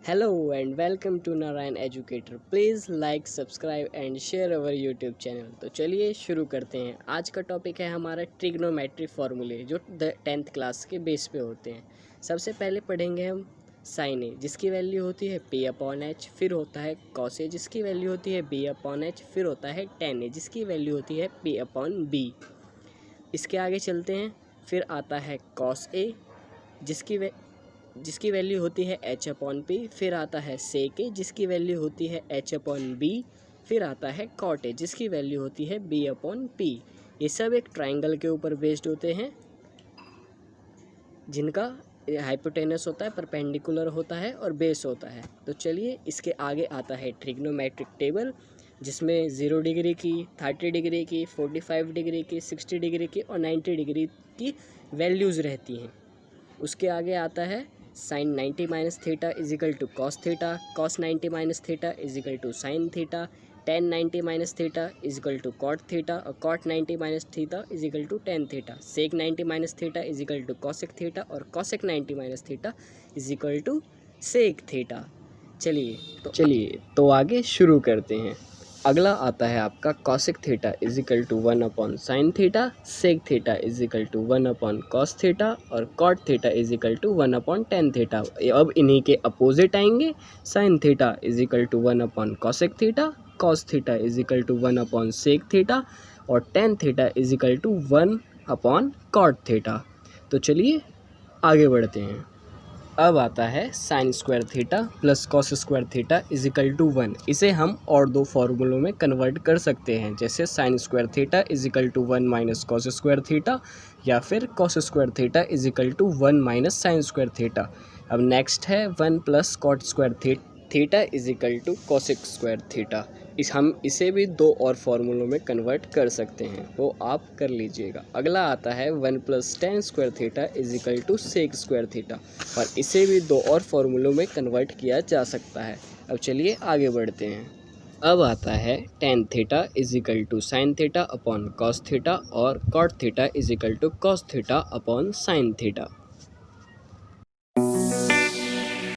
Hello and welcome to Narayan Educator. Please like, subscribe and share our YouTube channel. तो चलिए शुरू करते हैं। आज का टॉपिक है हमारा ट्रिग्नोमेट्री फार्मूले जो 10th क्लास के बेस पे होते हैं। सबसे पहले पढ़ेंगे हम साइन ए जिसकी वैल्यू होती है p अपॉन एच, फिर होता है कॉस ए जिसकी वैल्यू होती है b अपॉन एच, फिर होता है टेन ए जिसकी वैल्यू होती है p अपॉन बी। इसके आगे चलते हैं, फिर आता है कॉस ए जिसकी वैल्यू होती है h अपॉन पी, फिर आता है सेक ए जिसकी वैल्यू होती है h अपॉन बी, फिर आता है कॉट ए जिसकी वैल्यू होती है b अपॉन पी। ये सब एक ट्राइंगल के ऊपर बेस्ड होते हैं जिनका हाइपोटेनस होता है, परपेंडिकुलर होता है और बेस होता है। तो चलिए इसके आगे आता है ट्रिग्नोमेट्रिक टेबल जिसमें 0 डिग्री की, 30 डिग्री की, 45 डिग्री की, 60 डिग्री की और 90 डिग्री की वैल्यूज़ रहती हैं। उसके आगे आता है sine 90 minus theta is equal to cos theta, cos 90 minus theta is equal to sine theta, tan 90 minus theta is equal to cot theta और cot 90 minus theta is equal to tan theta, sec 90 minus theta is equal to cosec theta और cosec 90 minus theta is equal to sec theta. चलिए तो आगे शुरू करते हैं। अगला आता है आपका cosec theta is equal to 1 upon sine theta, sec theta is equal to 1 upon cos theta और cot theta is equal to 1 upon tan theta. अब इन्हीं के अपोजिट आएंगे। Sine theta is equal to 1 upon cosec theta, cos theta is equal to 1 upon sec theta और tan theta is equal to 1 upon cot theta. तो चलिए आगे बढ़ते हैं। अब आता है sine square theta plus cos square theta is equal to 1। इसे हम और दो फार्मूलों में कन्वर्ट कर सकते हैं, जैसे sine square theta is equal to 1 minus cos square theta या फिर cos square theta is equal to 1 minus sine square theta. अब नेक्स्ट है 1 plus cot square theta is equal to cosec square theta. हम इसे भी दो और फार्मूलों में कन्वर्ट कर सकते हैं, वो आप कर लीजिएगा। अगला आता है 1 plus tan square theta is equal to sec square theta और इसे भी दो और फार्मूलों में कन्वर्ट किया जा सकता है। अब चलिए आगे बढ़ते हैं। अब आता है tan theta is equal to sine theta upon cos theta और cot theta is equal to cos theta upon sine theta.